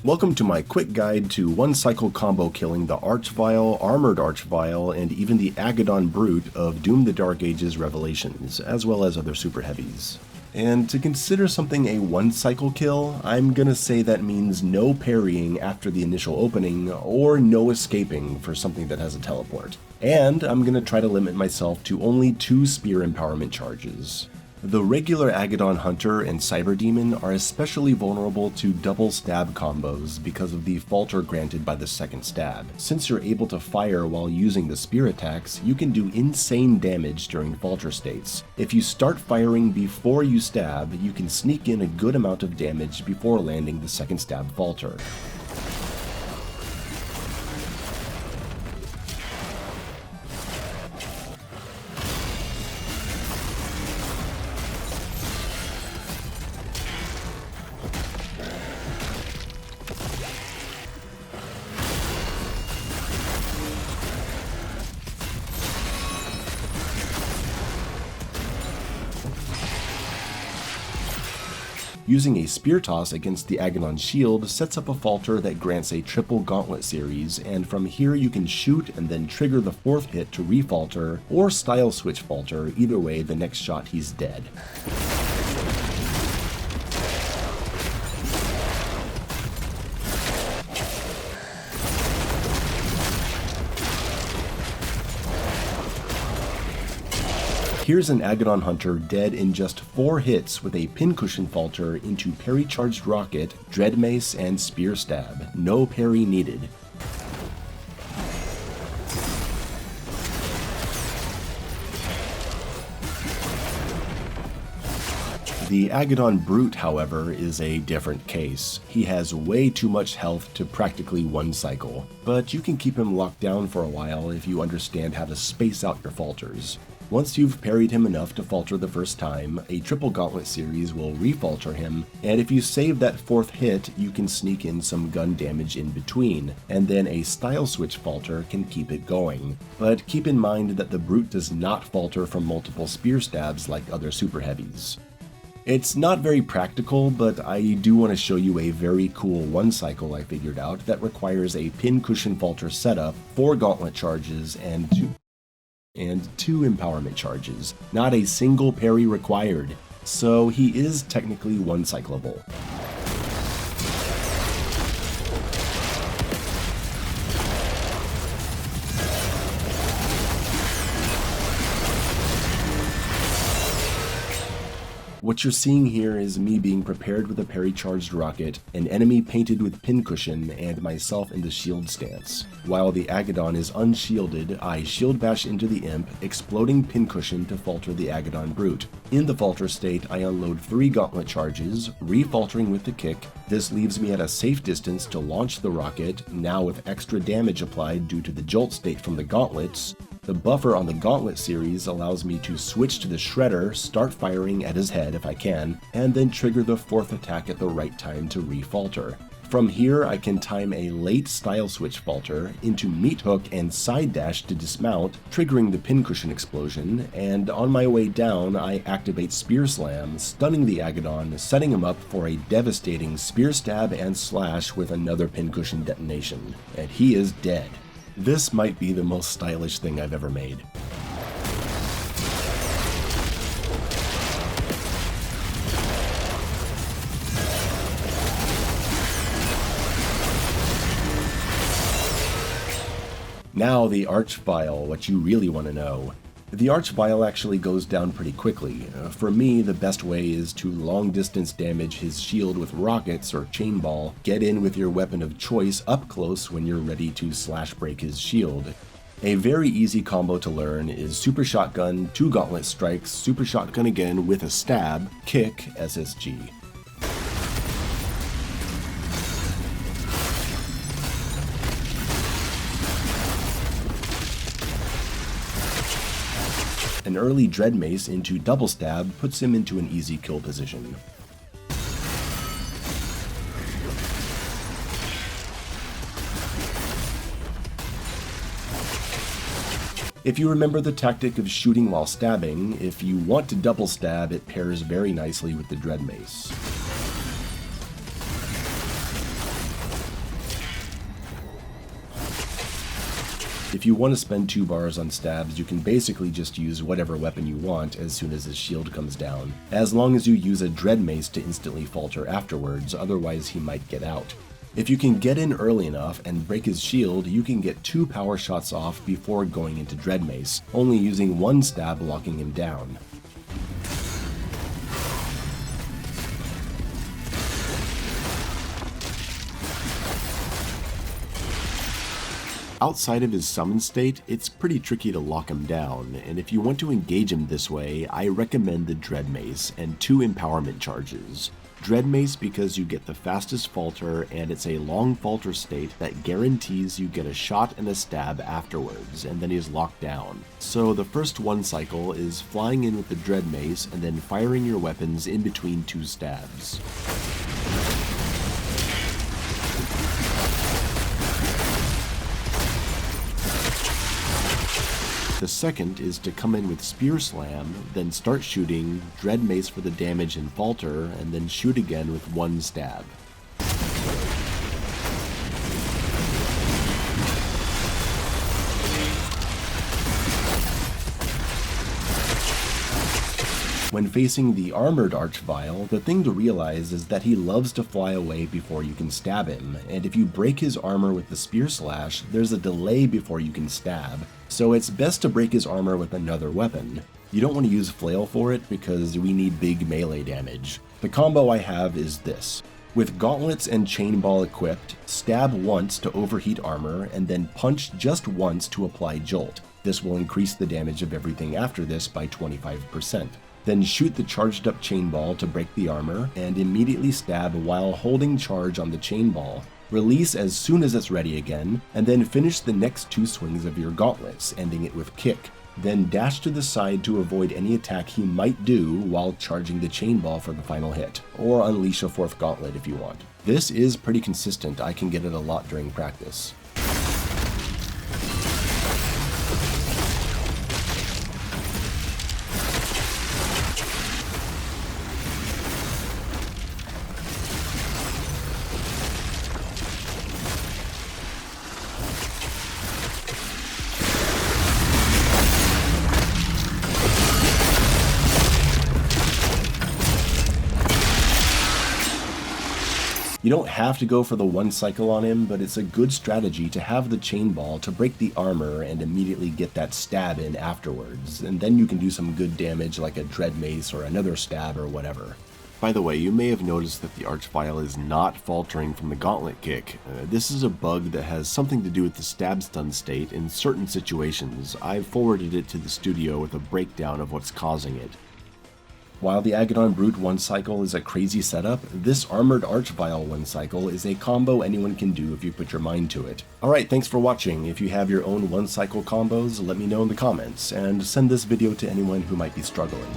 Welcome to my quick guide to one-cycle combo killing the Archvile, Armored Archvile, and even the Agaddon Brute of Doom the Dark Ages Revelations, as well as other super heavies. And to consider something a one-cycle kill, I'm gonna say that means no parrying after the initial opening, or no escaping for something that has a teleport. And I'm gonna try to limit myself to only 2 spear empowerment charges. The regular Agaddon Hunter and Cyberdemon are especially vulnerable to double stab combos because of the falter granted by the second stab. Since you're able to fire while using the spear attacks, you can do insane damage during falter states. If you start firing before you stab, you can sneak in a good amount of damage before landing the second stab falter. Using a spear toss against the Aggadon shield sets up a falter that grants a triple gauntlet series, and from here you can shoot and then trigger the 4th hit to refalter, or style switch falter. Either way, the next shot he's dead. Here's an Agaddon Hunter dead in just 4 hits with a pincushion falter into parry charged rocket, dread mace, and spear stab. No parry needed. The Agaddon Brute, however, is a different case. He has way too much health to practically one cycle, but you can keep him locked down for a while if you understand how to space out your falters. Once you've parried him enough to falter the first time, a triple gauntlet series will refalter him, and if you save that 4th hit, you can sneak in some gun damage in between, and then a style switch falter can keep it going. But keep in mind that the Brute does not falter from multiple spear stabs like other super heavies. It's not very practical, but I do want to show you a very cool one cycle I figured out that requires a pincushion falter setup, 4 gauntlet charges, and 2 empowerment charges. Not a single parry required, so he is technically one cyclable. What you're seeing here is me being prepared with a parry-charged rocket, an enemy painted with pincushion, and myself in the shield stance. While the Agaddon is unshielded, I shield bash into the imp, exploding pincushion to falter the Agaddon Brute. In the falter state, I unload 3 gauntlet charges, refaltering with the kick. This leaves me at a safe distance to launch the rocket, now with extra damage applied due to the jolt state from the gauntlets. The buffer on the Gauntlet series allows me to switch to the Shredder, start firing at his head if I can, and then trigger the 4th attack at the right time to refalter. From here, I can time a late style switch falter into meat hook and side dash to dismount, triggering the pincushion explosion, and on my way down, I activate Spear Slam, stunning the Agaddon, setting him up for a devastating spear stab and slash with another pincushion detonation, and he is dead. This might be the most stylish thing I've ever made. Now the Archvile, what you really want to know. The Archvile actually goes down pretty quickly. For me, the best way is to long distance damage his shield with rockets or chainball, get in with your weapon of choice up close when you're ready to slash break his shield. A very easy combo to learn is Super Shotgun, 2 gauntlet strikes, Super Shotgun again with a stab, kick, SSG. An early Dread Mace into double stab puts him into an easy kill position. If you remember the tactic of shooting while stabbing, if you want to double stab, it pairs very nicely with the Dread Mace. If you want to spend 2 bars on stabs, you can basically just use whatever weapon you want as soon as his shield comes down, as long as you use a dread mace to instantly falter afterwards, otherwise he might get out. If you can get in early enough and break his shield, you can get 2 power shots off before going into dread mace, only using 1 stab locking him down. Outside of his summon state, it's pretty tricky to lock him down, and if you want to engage him this way, I recommend the Dread Mace and 2 empowerment charges. Dread Mace because you get the fastest falter, and it's a long falter state that guarantees you get a shot and a stab afterwards, and then he's locked down. So the first 1 cycle is flying in with the Dread Mace and then firing your weapons in between 2 stabs. The second is to come in with Spear Slam, then start shooting, Dread Mace for the damage and falter, and then shoot again with 1 stab. When facing the armored Archvile, the thing to realize is that he loves to fly away before you can stab him, and if you break his armor with the Spear Slash, there's a delay before you can stab, so it's best to break his armor with another weapon. You don't want to use Flail for it because we need big melee damage. The combo I have is this. With gauntlets and chain ball equipped, stab once to overheat armor, and then punch just once to apply jolt. This will increase the damage of everything after this by 25%. Then shoot the charged up chain ball to break the armor, and immediately stab while holding charge on the chain ball. Release as soon as it's ready again, and then finish the next 2 swings of your gauntlets, ending it with kick. Then dash to the side to avoid any attack he might do while charging the chain ball for the final hit, or unleash a 4th gauntlet if you want. This is pretty consistent, I can get it a lot during practice. You don't have to go for the 1 cycle on him, but it's a good strategy to have the chain ball to break the armor and immediately get that stab in afterwards, and then you can do some good damage like a Dread Mace or another stab or whatever. By the way, you may have noticed that the Archvile is not faltering from the gauntlet kick. This is a bug that has something to do with the stab stun state in certain situations. I've forwarded it to the studio with a breakdown of what's causing it. While the Agaddon Brute 1 cycle is a crazy setup, this Armored Archvile 1 cycle is a combo anyone can do if you put your mind to it. Alright, thanks for watching. If you have your own 1 cycle combos, let me know in the comments, and send this video to anyone who might be struggling.